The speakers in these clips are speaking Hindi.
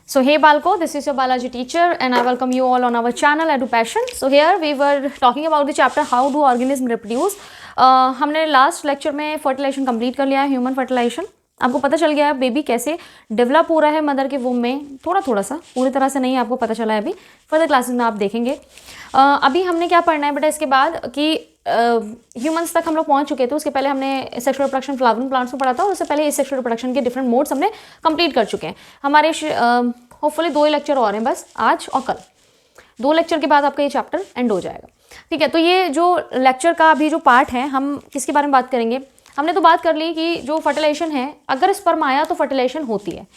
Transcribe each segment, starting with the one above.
So hey Balko, this is your biology teacher and I welcome you all on our channel EduPassion. So here we were talking about the chapter how do organism reproduce. हमने लास्ट लेक्चर में फर्टिलाइजेशन कंप्लीट कर लिया है, ह्यूमन फर्टिलाइजेशन. आपको पता चल गया है बेबी कैसे डेवलप हो रहा है मदर के वूम में, थोड़ा सा, पूरी तरह से नहीं आपको पता चला है अभी. फर्दर क्लासेस में आप देखेंगे. अभी हमने क्या पढ़ना है बेटा इसके बाद कि ह्यूमंस तक हम लोग पहुंच चुके थे. उसके पहले हमने सेक्सुअल रिप्रोडक्शन फ्लावरिंग प्लांट्स में पढ़ा था और उससे पहले इस सेक्सुअल रिप्रोडक्शन के डिफरेंट मोड्स हमने कंप्लीट कर चुके हैं. हमारे होपफुली 2 ही लेक्चर और हैं बस, आज और कल. 2 लेक्चर के बाद आपका ये चैप्टर एंड हो जाएगा. ठीक है, तो ये जो लेक्चर का अभी जो पार्ट है हम किसके बारे में बात करेंगे. हमने तो बात कर ली कि जो फर्टिलाइजेशन है, अगर स्पर्म आया तो फर्टिलाइजेशन होती है.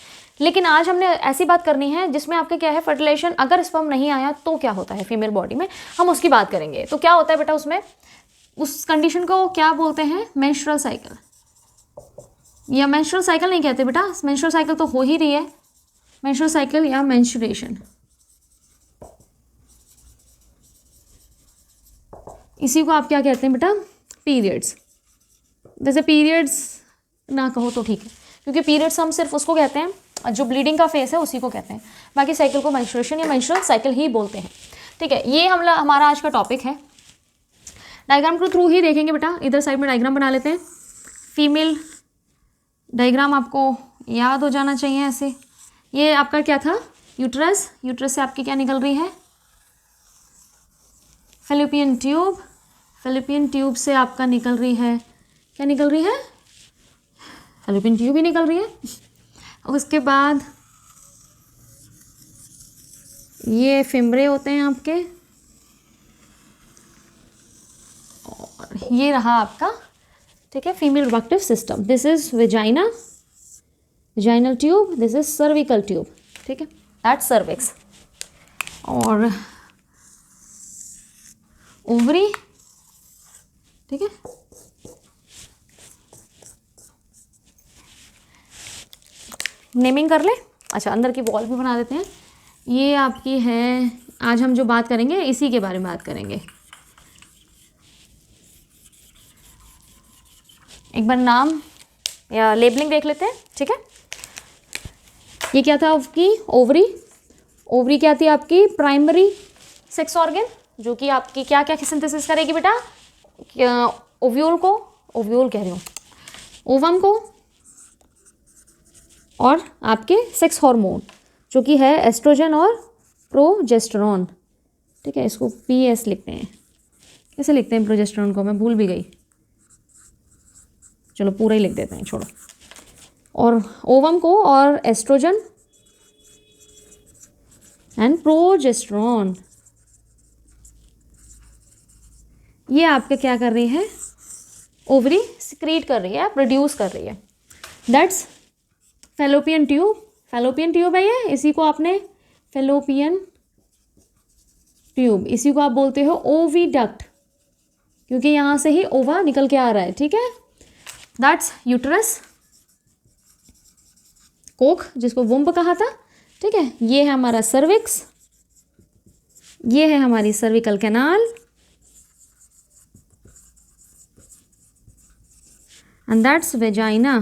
लेकिन आज हमने ऐसी बात करनी है जिसमें आपके क्या है, फर्टिलाइजेशन अगर स्पर्म नहीं आया तो क्या होता है फीमेल बॉडी में, हम उसकी बात करेंगे. तो क्या होता है बेटा उसमें, उस कंडीशन को क्या बोलते हैं, मेंस्ट्रुअल साइकिल. या मेंस्ट्रुअल साइकिल नहीं कहते बेटा, मेंस्ट्रुअल साइकिल तो हो ही रही है. मेंस्ट्रुअल साइकिल या मेंस्ट्रुएशन, इसी को आप क्या कहते हैं बेटा, पीरियड्स. वैसे पीरियड्स ना कहो तो ठीक है, क्योंकि पीरियड्स हम सिर्फ उसको कहते हैं जो ब्लीडिंग का फेस है उसी को कहते हैं. बाकी साइकिल को मेंस्ट्रुएशन या मेंस्ट्रुअल साइकिल ही बोलते हैं. ठीक है, ये हमारा आज का टॉपिक है. डायग्राम के थ्रू ही देखेंगे बेटा. इधर साइड में डायग्राम बना लेते हैं. फीमेल डायग्राम आपको याद हो जाना चाहिए ऐसे. ये आपका क्या था, यूट्रस. यूट्रस से आपकी क्या निकल रही है, फैलोपियन ट्यूब. फैलोपियन ट्यूब से आपका निकल रही है, क्या निकल रही है, फैलोपियन ट्यूब ही निकल रही है. उसके बाद ये फिम्बरे होते हैं आपके, और ये रहा आपका, ठीक है, female reproductive system. This is vagina, vaginal tube. This is cervical tube. ठीक है, दैट्स सर्विक्स. और ओवरी, ठीक है, नेमिंग कर ले. अच्छा, अंदर की वॉल भी बना देते हैं. ये आपकी है, आज हम जो बात करेंगे इसी के बारे में बात करेंगे. एक बार नाम या लेबलिंग देख लेते हैं. ठीक है, ये क्या था आपकी, ओवरी. ओवरी क्या थी आपकी, प्राइमरी सेक्स ऑर्गन, जो कि आपकी क्या क्या सिंथेसिस करेगी बेटा, ओव्यूल को, ओव्यूल कह रही हूँ, ओवम को, और आपके सेक्स हार्मोन जो कि है एस्ट्रोजन और प्रोजेस्टेरोन. ठीक है, इसको PS लिखते हैं. कैसे लिखते हैं प्रोजेस्टेरोन को, मैं भूल भी गई. चलो पूरा ही लिख देते हैं, छोड़ो. और ओवम को और एस्ट्रोजन एंड प्रोजेस्टेरोन, ये आपके क्या कर रही है, ओवरी सिक्रीट कर रही है, प्रोड्यूस कर रही है. That's fallopian tube. Fallopian tube है ये, इसी को आपने फैलोपियन ट्यूब, इसी को आप बोलते हो ओविडक्ट, क्योंकि यहाँ से ही ओवा निकल के आ रहा है. ठीक है, दैट्स यूट्रस, कोख जिसको वुम्ब कहा था. ठीक है, ये है हमारा सर्विक्स, ये है हमारी cervical canal, and that's vagina.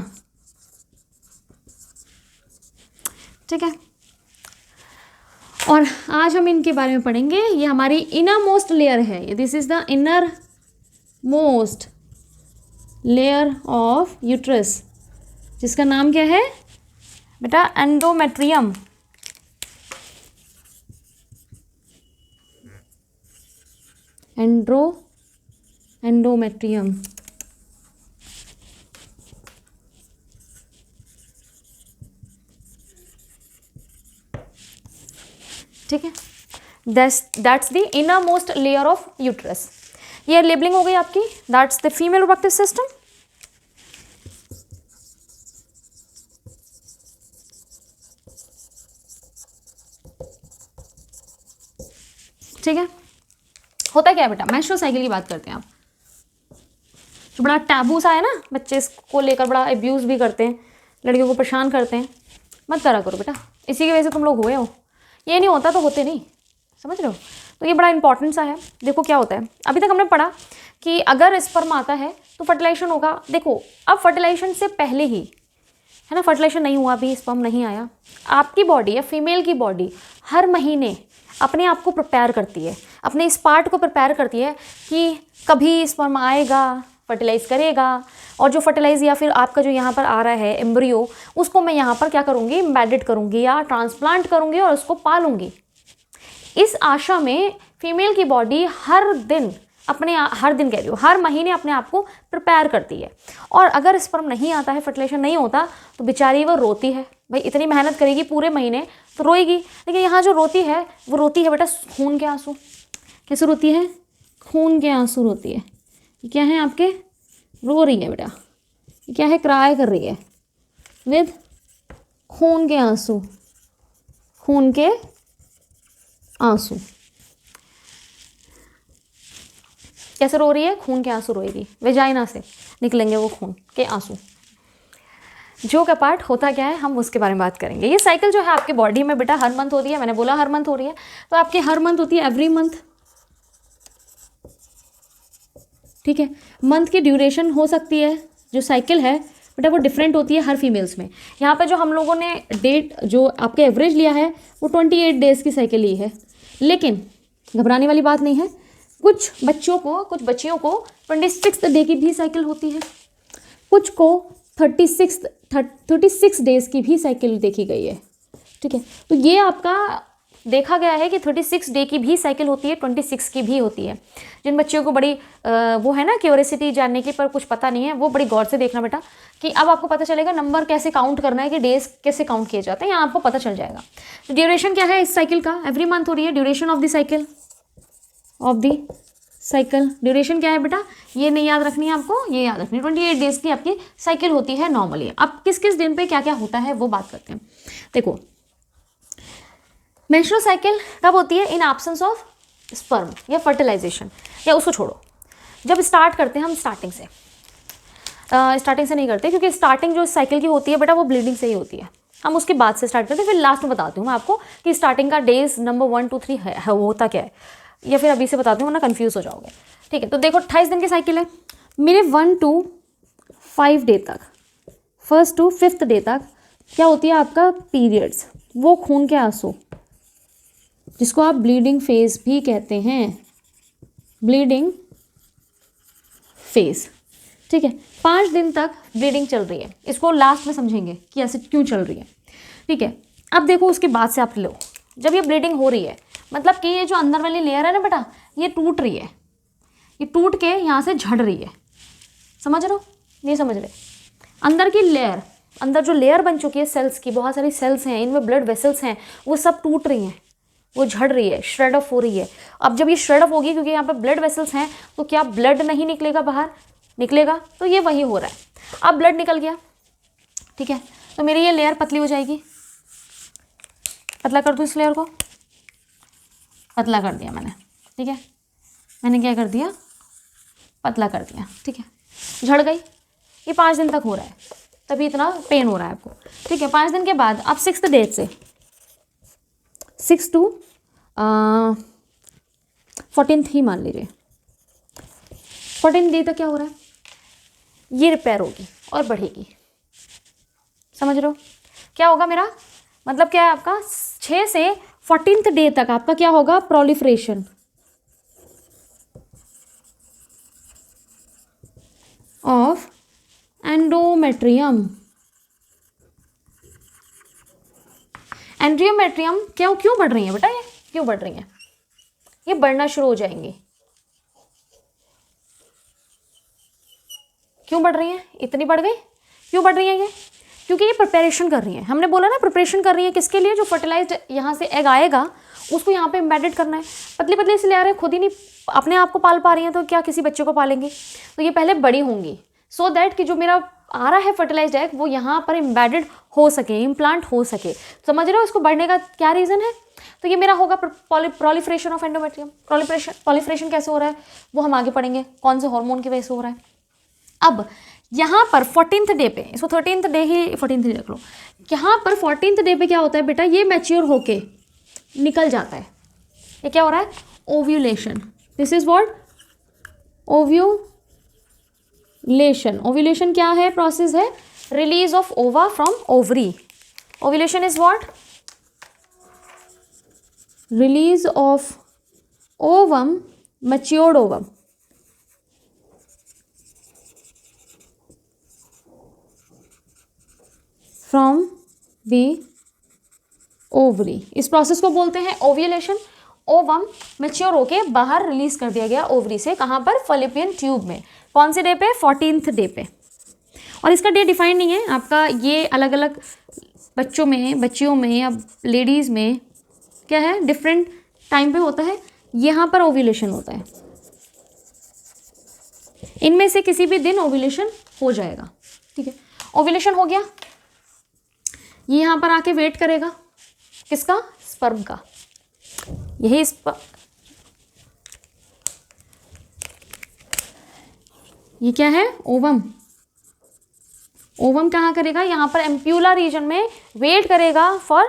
ठीक है, और आज हम इनके बारे में पढ़ेंगे. ये हमारी इनर मोस्ट लेयर है. This is the inner most layer of uterus, जिसका नाम क्या है बेटा, एंडोमेट्रियम. एंडोमेट्रियम. ठीक है, that's the inner most layer of uterus. ये लेबलिंग हो गई आपकी. That's the female reproductive system. ठीक है, होता क्या है बेटा, मेंस्ट्रुअल साइकिल की बात करते हैं आप. जो बड़ा टैबू सा है ना, बच्चे इसको लेकर बड़ा अब्यूज़ भी करते हैं, लड़कियों को परेशान करते हैं. मत करा करो बेटा, इसी की वजह से तुम लोग हुए हो. ये नहीं होता तो होते नहीं, समझ रहे हो. तो ये बड़ा इंपॉर्टेंट सा है. देखो क्या होता है, अभी तक हमने पढ़ा कि अगर स्पर्म आता है तो फर्टिलाइजेशन होगा. देखो अब फर्टिलाइजेशन से पहले ही है ना, फर्टिलाइजेशन नहीं हुआ, अभी स्पर्म नहीं आया, आपकी बॉडी या फीमेल की बॉडी हर महीने अपने आप को प्रिपेयर करती है, अपने इस पार्ट को प्रिपेयर करती है कि कभी स्पर्म आएगा, फर्टिलाइज करेगा, और जो फर्टिलाइज या फिर आपका जो यहाँ पर आ रहा है एम्ब्रियो, उसको मैं यहाँ पर क्या करूँगी, एम्बेडेड करूँगी या ट्रांसप्लांट करूँगी और उसको पालूँगी। इस आशा में फीमेल की बॉडी हर दिन कह रही हूँ, हर महीने अपने आप को प्रिपेयर करती है। और अगर स्पर्म नहीं आता है, फर्टिलाइजेशन नहीं होता, तो बेचारी वो रोती है। भाई इतनी मेहनत करेगी पूरे महीने तो रोएगी, लेकिन यहाँ जो रोती है वो रोती है बेटा खून के आंसू। कैसे रोती है? खून के आंसू रोती है। ये क्या है आपके? रो रही है बेटा। ये क्या है? क्राई कर रही है विद खून के आंसू, खून के आंसू। कैसे रो रही है? खून के आंसू रोएगी, वेजाइना से निकलेंगे वो खून के आंसू। जो का पार्ट होता क्या है हम उसके बारे में बात करेंगे। ये साइकिल जो है आपके बॉडी में बेटा हर मंथ होती है, मैंने बोला हर मंथ हो रही है, तो आपकी हर मंथ होती है, एवरी मंथ, ठीक है। मंथ की ड्यूरेशन हो सकती है, जो साइकिल है बेटा वो डिफरेंट होती है हर फीमेल्स में। यहाँ पे जो हम लोगों ने डेट जो आपके एवरेज लिया है वो 28 डेज़ की साइकिल ली है, लेकिन घबराने वाली बात नहीं है। कुछ बच्चियों को 26 डे की भी साइकिल होती है, कुछ को 36 डेज़ की भी साइकिल देखी गई है, ठीक है। तो ये आपका देखा गया है कि 36 डे की भी साइकिल होती है, 26 की भी होती है। जिन बच्चियों को बड़ी वो है ना क्यूरियोसिटी जानने की पर कुछ पता नहीं है, वो बड़ी गौर से देखना बेटा, कि अब आपको पता चलेगा नंबर कैसे काउंट करना है, कि डेज कैसे काउंट किए जाते हैं, यहाँ आपको पता चल जाएगा। तो ड्यूरेशन क्या है इस साइकिल का? एवरी मंथ हो रही है। Duration of the cycle, duration क्या है बेटा? ये नहीं याद रखनी है आपको, ये याद रखनी है। 28 डेज की आपकी साइकिल होती है नॉर्मली। अब किस किस दिन पे क्या क्या होता है वो बात करते हैं। देखो, मेंस्ट्रुअल साइकिल कब होती है? इन एब्सेंस ऑफ स्पर्म या फर्टिलाइजेशन, या उसको छोड़ो, जब स्टार्ट करते हैं हम स्टार्टिंग से नहीं करते, क्योंकि स्टार्टिंग जो साइकिल की होती है बेटा वो ब्लीडिंग से ही होती है। हम उसके बाद से स्टार्ट करते हैं, फिर लास्ट में बताती हूँ मैं आपको कि स्टार्टिंग का डेज नंबर 1 2 3 है होता क्या है, या फिर अभी से बताती हूँ वरना कंफ्यूज हो जाओगे, ठीक है। तो देखो 28 दिन की साइकिल है मेरे 1 to 5 डे तक, 1st to 5th डे तक क्या होती है आपका पीरियड्स, वो खून के आंसू जिसको आप ब्लीडिंग फेज भी कहते हैं, ब्लीडिंग फेज, ठीक है। 5 दिन तक ब्लीडिंग चल रही है, इसको लास्ट में समझेंगे कि ऐसे क्यों चल रही है, ठीक है। अब देखो उसके बाद से आप लो, जब ये ब्लीडिंग हो रही है मतलब कि ये जो अंदर वाली लेयर है ना बेटा ये टूट रही है, ये टूट के यहाँ से झड़ रही है, समझ रहे हो? नहीं समझ रहे? अंदर की लेयर, अंदर जो लेयर बन चुकी है सेल्स की, बहुत सारी सेल्स हैं, इनमें ब्लड वेसल्स हैं, वो सब टूट रही हैं, वो झड़ रही है, श्रेड ऑफ हो रही है। अब जब ये श्रेड ऑफ होगी, क्योंकि यहाँ पे ब्लड वेसल्स हैं, तो क्या ब्लड नहीं निकलेगा बाहर? निकलेगा। तो ये वही हो रहा है। अब ब्लड निकल गया, ठीक है, तो मेरी ये लेयर पतली हो जाएगी। पतला कर दूँ इस लेयर को, पतला कर दिया मैंने, ठीक है, मैंने क्या कर दिया? पतला कर दिया, ठीक है, झड़ गई। ये 5 दिन तक हो रहा है, तभी इतना पेन हो रहा है आपको, ठीक है। 5 दिन के बाद अब 6th डे से 6 to 14th ही मान लीजिए, 14th डे तक क्या हो रहा है? ये रिपेयर होगी और बढ़ेगी, समझ रहे हो? क्या होगा मेरा मतलब क्या है आपका? 6 से 14th डे तक आपका क्या होगा? Proliferation of endometrium. एंड्रियोमेट्रियम क्यों बढ़ रही है बेटा? ये क्यों बढ़ रही है? ये बढ़ना शुरू हो जाएंगी। क्यों बढ़ रही है? इतनी बढ़ गई, क्यों बढ़ रही है ये? क्योंकि ये प्रिपरेशन कर रही है। हमने बोला ना प्रिपरेशन कर रही है किसके लिए? जो फर्टिलाइज्ड यहाँ से एग आएगा उसको यहाँ पे एम्बेडेड करना है। पतली पतली इसलिए आ रहे हैं, खुद ही नहीं अपने आप को पाल पा रही हैं, तो क्या किसी बच्चे को पालेंगी? तो ये पहले बड़ी होंगी, सो दैट कि जो मेरा आ रहा है फर्टिलाइज्ड एग वो यहाँ पर एम्बेडेड हो सके, इम्प्लांट हो सके। समझ रहे हो इसको बढ़ने का क्या रीज़न है? तो ये मेरा होगा प्रोलिफरेशन ऑफ एंडोमेट्रियम। प्रोलिफरेशन कैसे हो रहा है वो हम आगे पढ़ेंगे, कौन से हार्मोन की वजह से हो रहा है। अब यहाँ पर 14th डे पे, इसको 13th डे ही 14th डे रख लो, यहाँ पर 14th डे पे क्या होता है बेटा? ये मैच्योर होके निकल जाता है। ये क्या हो रहा है? Ovulation. This is what? Ovulation. Ovulation क्या है? प्रोसेस है release of ova from ovary. Ovulation is what? Release of ovum, matured ovum. From the ovary. इस प्रोसेस को बोलते हैं ओव्यूलेशन. ओवम मैच्योर होके बाहर रिलीज कर दिया गया ओवरी से. कहाँ पर? फैलोपियन ट्यूब में. कौन से डे पे? 14th डे पे. और इसका डे डिफाइंड नहीं है आपका. ये अलग अलग बच्चों में, बच्चियों में या लेडीज़ में क्या है, डिफरेंट टाइम पे होता है. यहाँ पर ओव्यूलेशन होता है. इनमें से किसी भी दिन ओव्यूलेशन हो जाएगा. ठीक है, ओव्यूलेशन हो गया. ये यहाँ पर आके वेट करेगा. किसका? स्पर्म का. यही ये क्या है? ओवम. ओवम कहाँ करेगा? यहाँ पर एम्प्यूला रीजन में वेट करेगा फॉर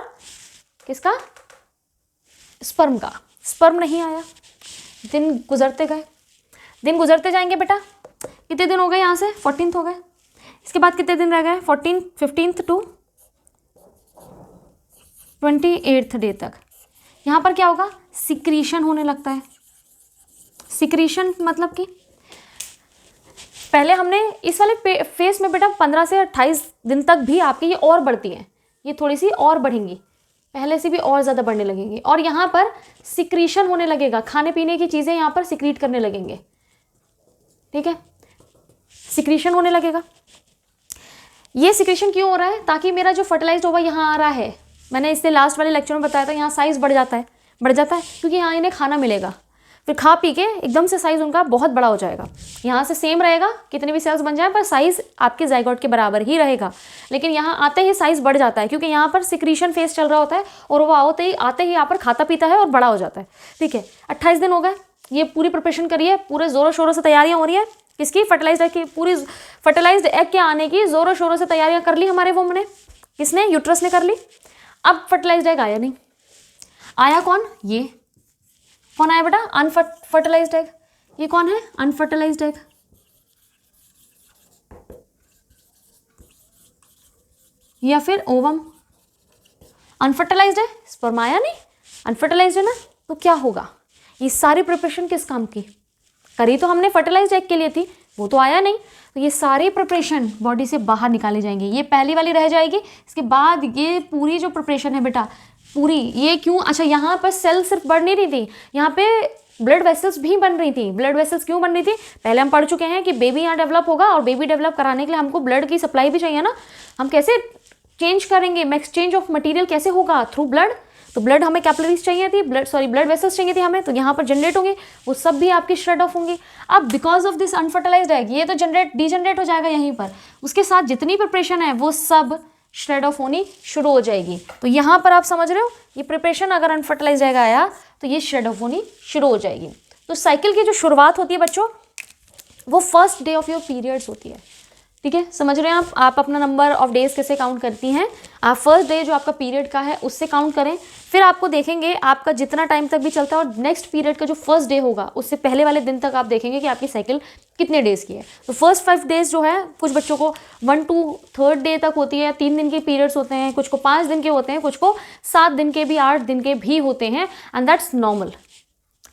किसका? स्पर्म का. स्पर्म नहीं आया. दिन गुजरते गए. दिन गुजरते जाएंगे बेटा. कितने दिन हो गए? यहाँ से 14th हो गए. इसके बाद कितने दिन रह गए? 14th, 15th to 28th day तक. यहाँ पर क्या होगा? सिक्रीशन होने लगता है. सिक्रीशन मतलब कि पहले हमने इस वाले फेस में बेटा 15 से 28 दिन तक भी आपकी ये और बढ़ती हैं. ये थोड़ी सी और बढ़ेंगी, पहले से भी और ज़्यादा बढ़ने लगेंगी. और यहाँ पर सिक्रीशन होने लगेगा. खाने पीने की चीज़ें यहाँ पर सिक्रीट करने लगेंगे. ठीक है, सिक्रीशन होने लगेगा. ये सिक्रीशन क्यों हो रहा है? ताकि मेरा जो फर्टिलाइज्ड ओवा यहाँ आ रहा है, मैंने इससे लास्ट वाले लेक्चर में बताया था, यहाँ साइज़ बढ़ जाता है. क्योंकि यहाँ इन्हें खाना मिलेगा. फिर खा पी के एकदम से साइज़ उनका बहुत बड़ा हो जाएगा. यहाँ से सेम रहेगा, कितने भी सेल्स बन जाए, पर साइज़ आपके जाइगोट के बराबर ही रहेगा. लेकिन यहाँ आते ही साइज़ बढ़ जाता है, क्योंकि यहाँ पर सिक्रीशन फेस चल रहा होता है और वो आते ही यहाँ पर खाता पीता है और बड़ा हो जाता है. ठीक है, 28 दिन हो गए. ये पूरी प्रिपरेशन करिए, पूरे ज़ोरों शोरों से तैयारियाँ हो रही है. किसकी? फर्टिलाइज्ड एग की. पूरी फर्टिलाइज्ड एग के आने की ज़ोरों शोरों से तैयारियाँ कर ली हमारे वुमन ने. किसने? यूट्रस ने कर ली. अब फर्टिलाइज्ड एग आया नहीं. आया कौन? ये कौन आया बेटा? Unfertilised egg. ये कौन है? Unfertilised egg. या फिर ओवम. अनफर्टिलाइज्ड है, स्पर्म आया नहीं. अनफर्टिलाइज्ड है ना, तो क्या होगा? ये सारी प्रिपरेशन किस काम की करी? तो हमने फर्टिलाइज्ड एग के लिए थी, वो तो आया नहीं. तो ये सारी प्रिपरेशन बॉडी से बाहर निकाले जाएंगे. ये पहली वाली रह जाएगी. इसके बाद ये पूरी जो प्रिपरेशन है बेटा, पूरी ये क्यों? अच्छा, यहाँ पर सेल सिर्फ बढ़ नहीं रही थी, यहाँ पे ब्लड वेसल्स भी बन रही थी. ब्लड वेसल्स क्यों बन रही थी? पहले हम पढ़ चुके हैं कि बेबी यहाँ डेवलप होगा, और बेबी डेवलप कराने के लिए हमको ब्लड की सप्लाई भी चाहिए ना. हम कैसे चेंज करेंगे? एक्सचेंज ऑफ मटेरियल कैसे होगा? Through blood. तो ब्लड हमें कैपिलरीज चाहिए थी, ब्लड वेसल्स चाहिए थी हमें, तो यहाँ पर जनरेट होंगे. वो सब भी आपकी श्रेड ऑफ होंगी. अब because of this unfertilised egg, ये तो डिजनरेट हो जाएगा यहीं पर. उसके साथ जितनी प्रिपरेशन है वो सब श्रेड ऑफ होनी शुरू हो जाएगी. तो यहाँ पर आप समझ रहे हो, ये प्रिपरेशन अगर अनफर्टिलाइज्ड एग आया तो ये श्रेड ऑफ होनी शुरू हो जाएगी. तो साइकिल की जो शुरुआत होती है बच्चों, वो first day of your periods होती है. ठीक है, समझ रहे हैं आप अपना नंबर ऑफ डेज कैसे काउंट करती हैं. आप फर्स्ट डे जो आपका पीरियड का है उससे काउंट करें. फिर आपको देखेंगे आपका जितना टाइम तक भी चलता है, और नेक्स्ट पीरियड का जो फर्स्ट डे होगा उससे पहले वाले दिन तक आप देखेंगे कि आपकी साइकिल कितने डेज़ की है. तो फर्स्ट 5 डेज जो है, कुछ बच्चों को 1 to 3rd डे तक होती है. 3 दिन के पीरियड्स होते हैं, कुछ को 5 दिन के होते हैं, कुछ को 7 दिन के भी, 8 दिन के भी होते हैं. And that's normal.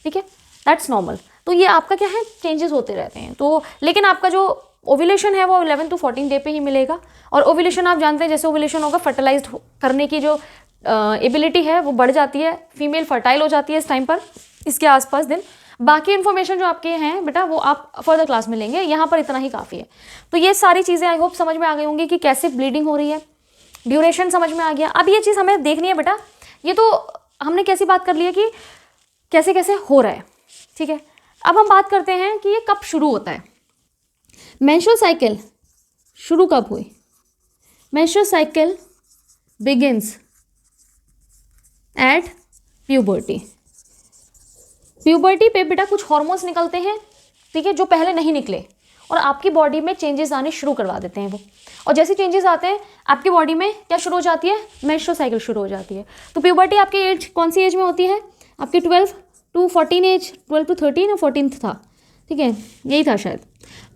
ठीक है, दैट्स नॉर्मल. तो ये आपका क्या है, चेंजेस होते रहते हैं. तो लेकिन आपका जो ओव्यूलेशन है वो 11 to 14 डे पे ही मिलेगा. और ओव्यूलेशन आप जानते हैं, जैसे ओव्यूलेशन होगा, फर्टिलाइज्ड करने की जो एबिलिटी है वो बढ़ जाती है. फीमेल फर्टाइल हो जाती है इस टाइम पर, इसके आसपास दिन. बाकी इन्फॉर्मेशन जो आपके हैं बेटा वो आप फर्दर क्लास में लेंगे, यहाँ पर इतना ही काफ़ी है. तो ये सारी चीज़ें आई होप समझ में आ गई होंगी कि कैसे ब्लीडिंग हो रही है. ड्यूरेशन समझ में आ गया. अब ये चीज़ हमें देखनी है बेटा, ये तो हमने कैसी बात कर ली है कि कैसे कैसे हो रहा है. ठीक है, अब हम बात करते हैं कि ये कब शुरू होता है. मेंस्ट्रुअल साइकिल शुरू कब हुई? Menstrual cycle begins at puberty. Puberty पे बेटा कुछ हार्मोन्स निकलते हैं, ठीक है, जो पहले नहीं निकले, और आपकी बॉडी में चेंजेस आने शुरू करवा देते हैं वो. और जैसे चेंजेस आते हैं आपकी बॉडी में क्या शुरू हो जाती है? मेंस्ट्रुअल साइकिल शुरू हो जाती है. तो प्यूबर्टी आपकी एज कौन सी एज में होती है? आपकी 12 to 14 एज, 12 to 13 और 14 था. ठीक है, यही था शायद.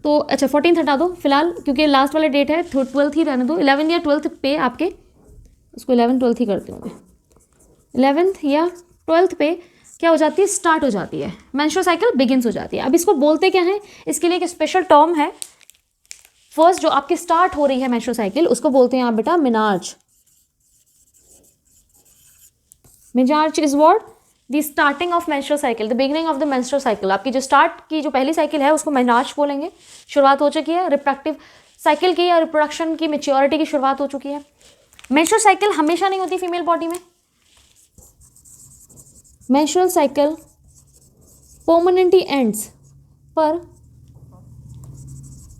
तो अच्छा 14th हटा दो फिलहाल, क्योंकि लास्ट वाला डेट है, 12th ही रहने दो। 11th या 12th पे आपके, उसको 11 12th ही करती हूँ मैं, 11th या 12th पे क्या हो जाती है, स्टार्ट हो जाती है, मेंस्ट्रुअल साइकिल बिगिंस हो जाती है। अब इसको बोलते क्या है, इसके लिए एक स्पेशल टर्म है। फर्स्ट जो आपकी स्टार्ट हो रही है मेंस्ट्रुअल साइकिल, उसको बोलते हैं आप बेटा menarche. Menarche is what, the starting of menstrual cycle, the beginning of the menstrual cycle. आपकी जो स्टार्ट की जो पहली साइकिल है उसको मेनार्च बोलेंगे। शुरुआत हो चुकी है रिप्रोडक्टिव साइकिल की या रिप्रोडक्शन की मेच्योरिटी की शुरुआत हो चुकी है। मेंस्ट्रुअल साइकिल हमेशा नहीं होती फीमेल बॉडी में। Menstrual cycle permanently ends,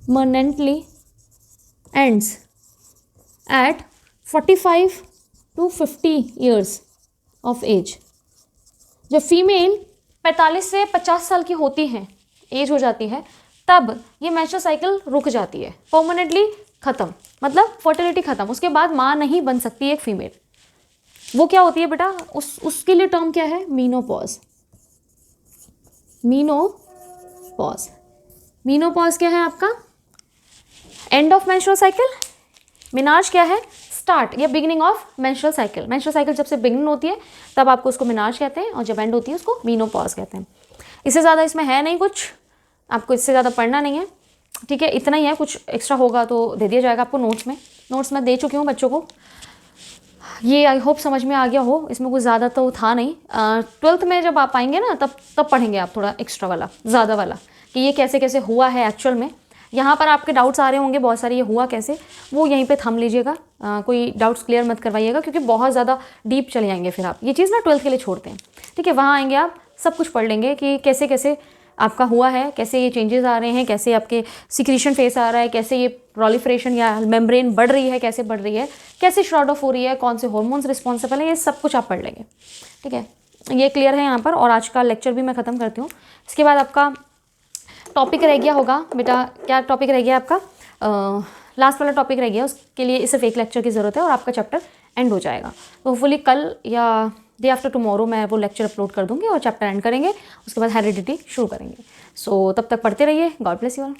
permanently ends at 45 to 50 years of age। जब फीमेल 45 से 50 साल की होती है, एज हो जाती है, तब ये मेंस्ट्रुअल साइकिल रुक जाती है, परमानेंटली ख़त्म, मतलब फर्टिलिटी ख़त्म। उसके बाद माँ नहीं बन सकती एक फीमेल। वो क्या होती है बेटा, उसके लिए टर्म क्या है, मीनोपॉज। मीनोपॉज, मीनोपॉज क्या है आपका, end of menstrual cycle. Menarche क्या है, स्टार्ट या beginning of menstrual cycle. Menstrual cycle जब से बिगिनिंग होती है तब आपको उसको मेनार्च कहते हैं, और जब एंड होती है उसको मीनोपॉज कहते हैं। इससे ज़्यादा इसमें है नहीं कुछ, आपको इससे ज़्यादा पढ़ना नहीं है, ठीक है, इतना ही है। कुछ एक्स्ट्रा होगा तो दे दिया जाएगा आपको नोट्स में। नोट्स मैं दे चुकी हूँ बच्चों को, ये आई होप समझ में आ गया हो, इसमें कुछ ज़्यादा तो था नहीं। 12th में जब आप आएंगे ना तब पढ़ेंगे आप थोड़ा एक्स्ट्रा वाला, ज़्यादा वाला, कि ये कैसे कैसे हुआ है एक्चुअल में। यहाँ पर आपके डाउट्स आ रहे होंगे बहुत सारे, ये हुआ कैसे, वो यहीं पे थम लीजिएगा। कोई डाउट्स क्लियर मत करवाइएगा, क्योंकि बहुत ज़्यादा डीप चले जाएंगे फिर आप। ये चीज़ ना 12th के लिए छोड़ते हैं, ठीक है। वहाँ आएंगे आप सब कुछ पढ़ लेंगे कि कैसे कैसे आपका हुआ है, कैसे ये चेंजेस आ रहे हैं, कैसे आपके सिक्रीशन फेस आ रहा है, कैसे ये प्रोलिफरेशन या मेम्ब्रेन बढ़ रही है, कैसे बढ़ रही है, कैसे शॉर्ट ऑफ हो रही है, कौन से हार्मोन्स रिस्पॉन्सिबल है, ये सब कुछ आप पढ़ लेंगे, ठीक है। ये क्लियर है यहाँ पर। और आज का लेक्चर भी मैं ख़त्म करती हूँ। इसके बाद आपका टॉपिक रह गया होगा बेटा, क्या टॉपिक रह गया आपका, लास्ट वाला टॉपिक रह गया, उसके लिए सिर्फ एक लेक्चर की ज़रूरत है और आपका चैप्टर एंड हो जाएगा। तो होपफुली कल या डे आफ्टर टुमारो मैं वो लेक्चर अपलोड कर दूँगी और चैप्टर एंड करेंगे। उसके बाद हेरिडिटी शुरू करेंगे। सो तब तक पढ़ते रहिए। God bless you all.